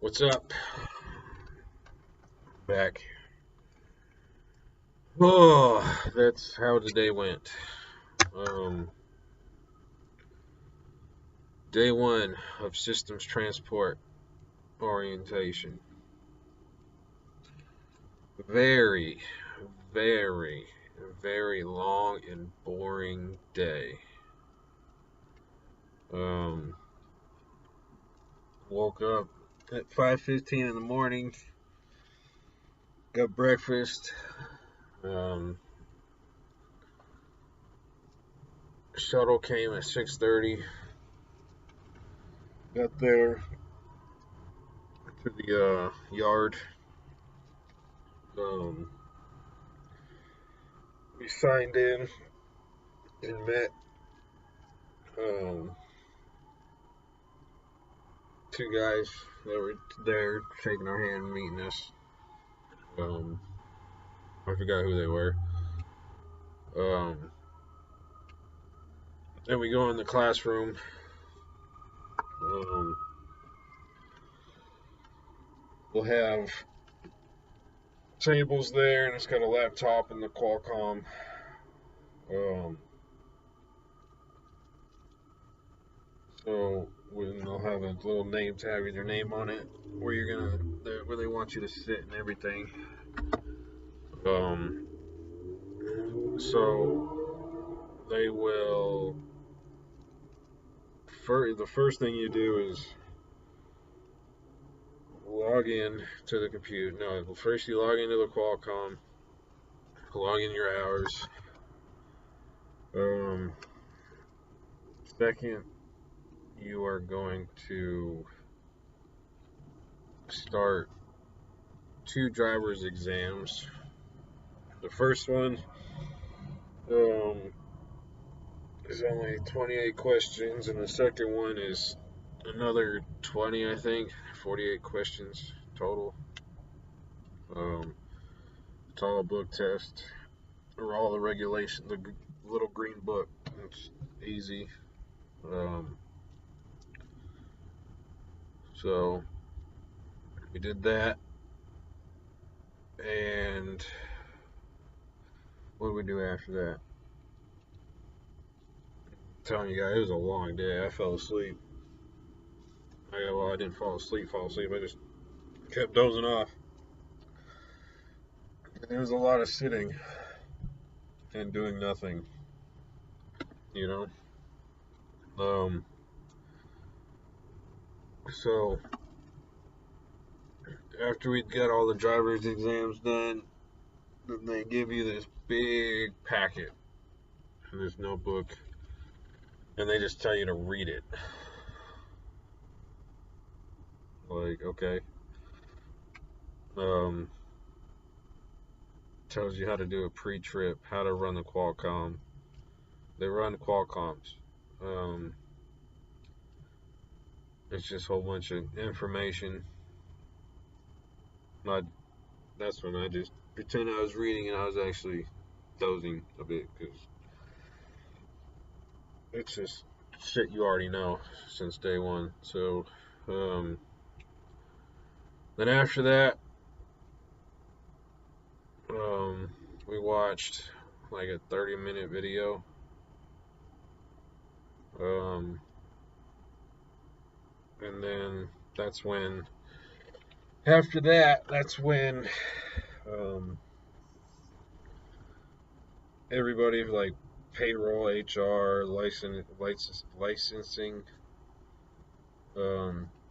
What's up? Back. Oh, that's how the day went. Um, Day one of systems transport orientation. Very, very, very long and boring day. Um, Woke up at 5:15 in the morning. Got breakfast. Um, Shuttle came at 6:30. Got there to the yard. Um, we signed in and met um, two guys that were there shaking our hand, meeting us. Um, I forgot who they were. Um, then we go in the classroom. Um, we'll have tables there, and it's got a laptop and the Qualcomm. Um, so they'll have a little name tag with your name on it, where where they want you to sit and everything. Um, so they will. The first thing you do is log in to the computer. No, first you log into the Qualcomm, log in your hours. Um, Second, you are going to start two driver's exams. The first one um, is only 28 questions, and the second one is another 20, I think, 48 questions total. Um, it's all a book test, or all the regulations, the little green book. It's easy. Um, so we did that, and what did we do after that? I'm telling you guys, it was a long day. I fell asleep. I didn't fall asleep. I just kept dozing off. There was a lot of sitting and doing nothing, you know. Um, so after we got all the driver's exams done, then they give you this big packet in this notebook, and they just tell you to read it. Like, okay. Um, Tells you how to do a pre-trip, how to run the Qualcomm. They run Qualcomms. Um, it's just a whole bunch of information. I, that's when I just pretend I was reading and I was actually dozing a bit because it's just shit you already know since day one. So, um, then after that, um, we watched like a 30-minute video. Um, and then that's when, after that, that's when um, everybody like payroll, HR, licensing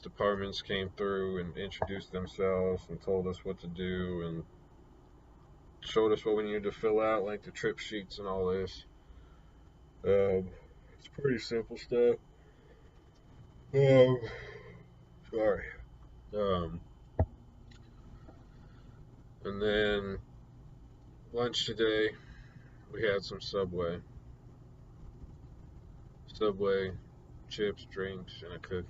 departments came through and introduced themselves and told us what to do and showed us what we needed to fill out, like the trip sheets and all this. It's pretty simple stuff. Um, Sorry. Um, and then lunch today, we had some Subway, chips, drinks, and a cookie.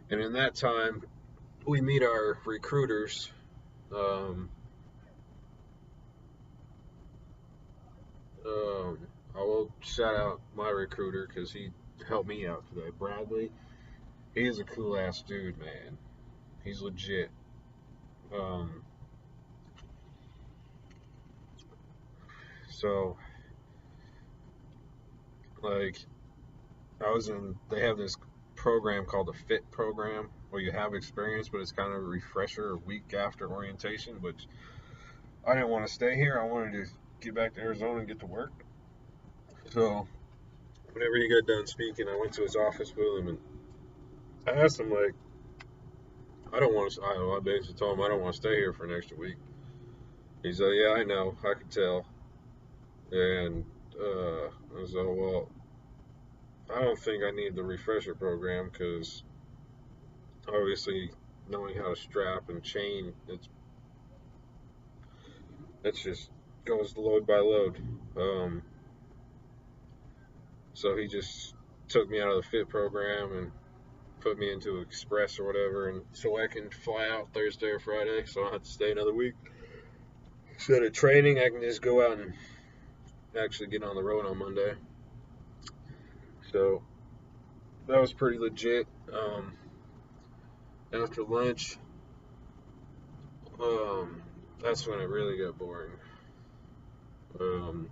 And in that time, we meet our recruiters. Um, I will shout out my recruiter because he helped me out today, Bradley. He's a cool ass dude, man. He's legit. Um, so like they have this program called the FIT program where you have experience, but it's kind of a refresher a week after orientation. Which I didn't want to stay here. I wanted to get back to Arizona and get to work. So whenever he got done speaking, I went to his office with him and I asked him like, I don't want to. I basically told him I don't want to stay here for an extra week. He said, "Yeah, I know. I could tell." And I said, "Well, I don't think I need the refresher program because obviously knowing how to strap and chain, it's just goes load by load." So he just took me out of the FIT program and put me into Express or whatever, and so I can fly out Thursday or Friday, so I don't have to stay another week. Instead of training, I can just go out and actually get on the road on Monday. So that was pretty legit. After lunch, um, that's when it really got boring. Um,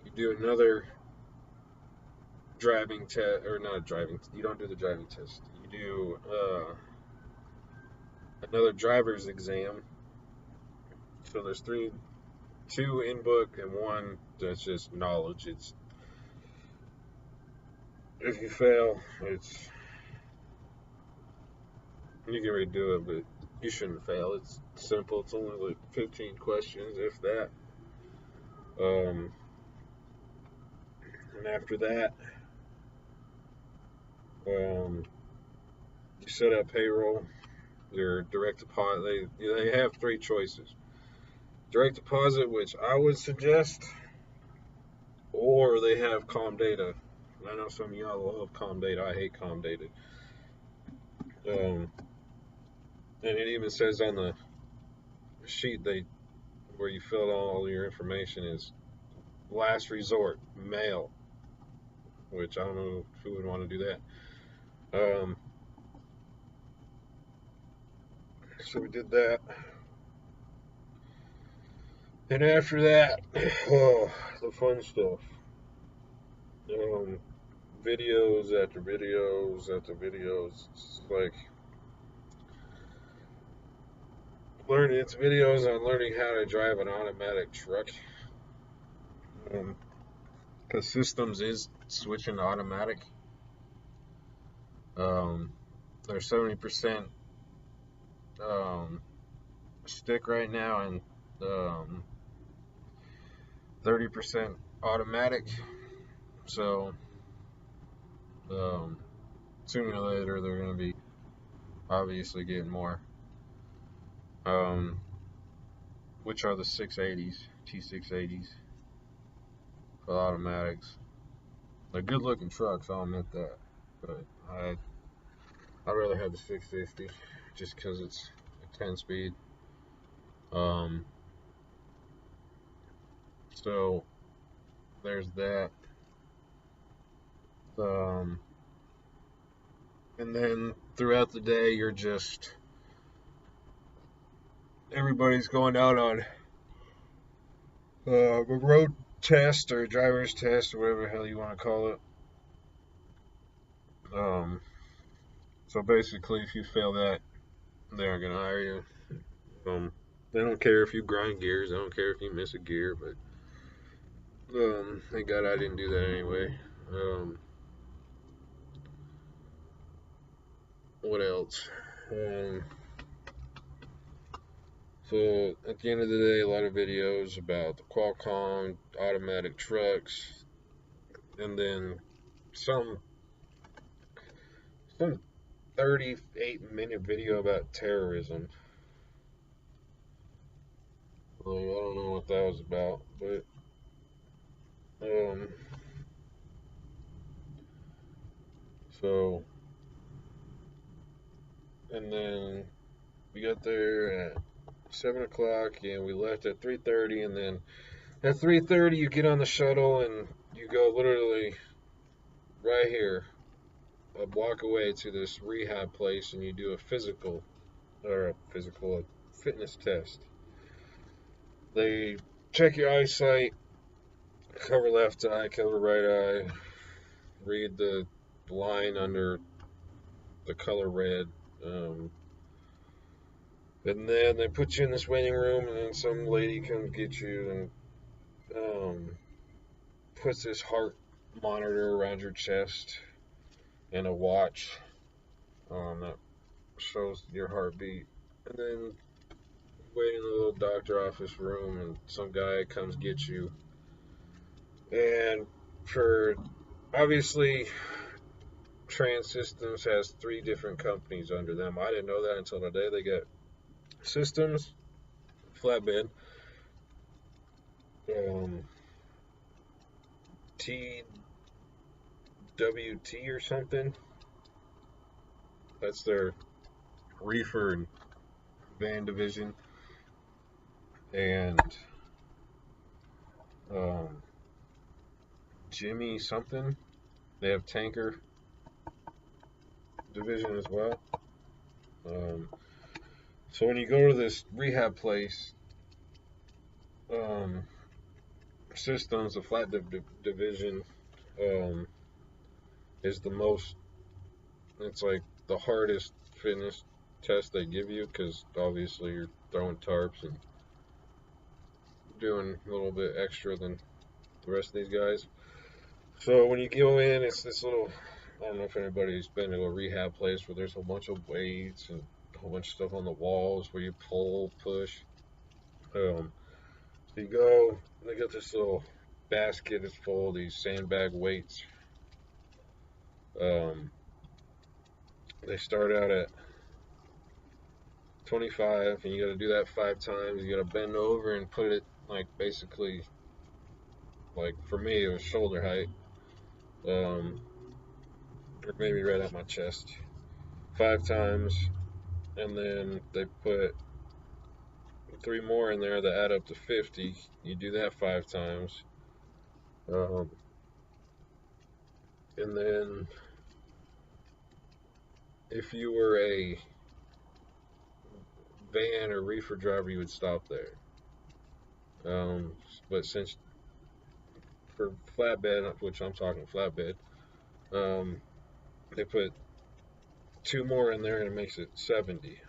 you do another driving test, or not driving. You don't do the driving test. You do another driver's exam. So there's two in book and one that's just knowledge. It's if you fail, you can redo it, but you shouldn't fail. It's simple. It's only like 15 questions, if that. Um, and after that, you set up payroll. Your direct deposit. They have three choices: direct deposit, which I would suggest, or they have Comdata. I know some of y'all love Comdata. I hate Comdata. Um, and it even says on the sheet where you fill all your information is last resort mail, which I don't know who would want to do that. So we did that, and after that, oh, the fun stuff. Um, Videos after videos after videos. It's like learning. It's videos on learning how to drive an automatic truck. Because systems is switching to automatic. Um, they're 70% stick right now and 30% automatic. So sooner or later they're going to be obviously getting more. Which are the 680s, T680s for automatics. They're good looking trucks, I'll admit that. But I'd rather have the 650 just because it's a 10 speed. So there's that. And then throughout the day, everybody's going out on a road test or driver's test or whatever the hell you want to call it. So basically, if you fail that, they aren't gonna hire you. They don't care if you grind gears. They don't care if you miss a gear. But thank God I didn't do that anyway. What else? So at the end of the day, a lot of videos about the Qualcomm automatic trucks, and then some 38-minute video about terrorism. Like, I don't know what that was about, but so and then we got there at 7 o'clock, and we left at 3:30, and then at 3:30 you get on the shuttle and you go literally right here walk away to this rehab place and you do a a fitness test. They check your eyesight, cover left eye, cover right eye, read the line under the color red. Um, and then they put you in this waiting room, and then some lady comes get you and puts this heart monitor around your chest and a watch that shows your heartbeat. And then wait in a little doctor office room, and some guy comes get you. And for obviously, Trans Systems has 3 different companies under them. I didn't know that until today. They got Systems, Flatbed, um, TWT or something. That's their reefer and van division. And um, Jimmy something. They have tanker division as well. So when you go to this rehab place, Systems, the flat division, is the most. It's like the hardest fitness test they give you because obviously you're throwing tarps and doing a little bit extra than the rest of these guys. So when you go in, it's this little. I don't know if anybody's been to a rehab place where there's a bunch of weights and a whole bunch of stuff on the walls where you pull, push. So you go, they got this little basket that's full of these sandbag weights. Um, they start out at 25, and you got to do that 5 times. You got to bend over and put it like basically, like for me, it was shoulder height, or maybe right at my chest. 5 times, and then they put 3 more in there that add up to 50. You do that 5 times. And then if you were a van or reefer driver, you would stop there. But since for flatbed, which I'm talking flatbed, they put 2 more in there and it makes it 70.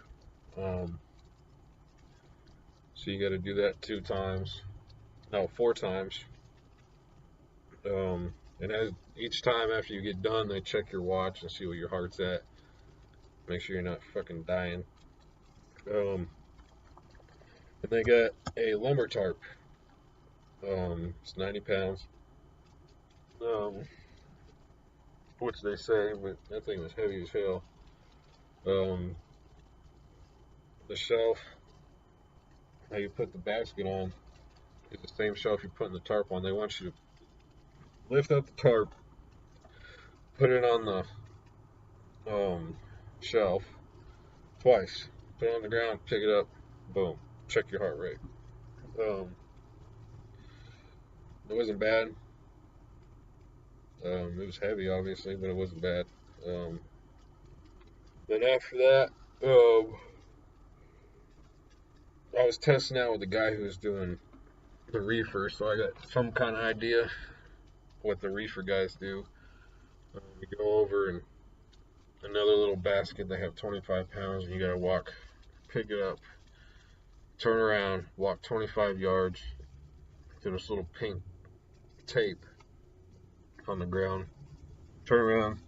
So you got to do that 2 times, no, 4 times. And as each time after you get done, they check your watch and see what your heart's at. Make sure you're not fucking dying. And they got a lumber tarp. It's 90 pounds. Which they say, but that thing was heavy as hell. The shelf, how you put the basket on, is the same shelf you're putting the tarp on. They want you to lift up the tarp, put it on the shelf twice, put it on the ground, pick it up, boom, check your heart rate. It wasn't bad. It was heavy, obviously, but it wasn't bad. Then after that, I was testing out with the guy who was doing the reefer, so I got some kind of idea what the reefer guys do. We go over and another little basket. They have 25 pounds, and you gotta walk, pick it up, turn around, walk 25 yards to this little pink tape on the ground, turn around,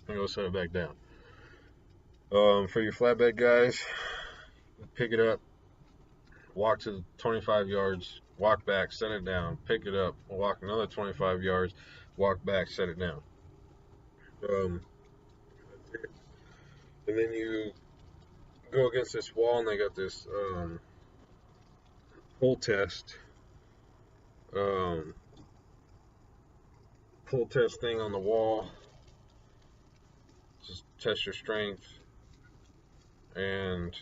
and go set it back down. For your flatbed guys, pick it up, walk to the 25 yards, walk back, set it down, pick it up, walk another 25 yards, walk back, set it down. And then you go against this wall, and they got this pull test, thing on the wall. Just test your strength, and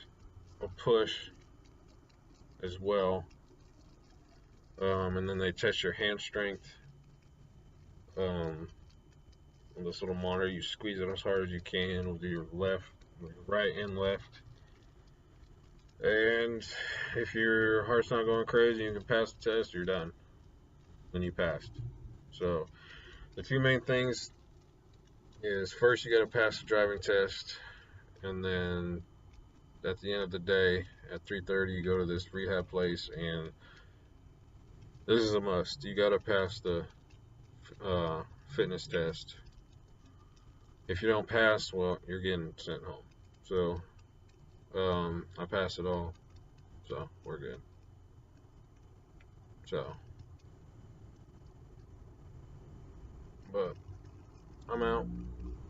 a push as well. And then they test your hand strength. on this little monitor. You squeeze it as hard as you can with your right and left. And if your heart's not going crazy, you can pass the test, you're done. Then you passed. So the two main things is first you got to pass the driving test, and then at the end of the day at 3:30 you go to this rehab place, and this is a must. You got to pass the fitness test. If you don't pass, well, you're getting sent home. So I passed it all, so we're good. So, but I'm out.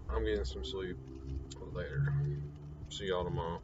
I'm getting some sleep. Later. See y'all tomorrow.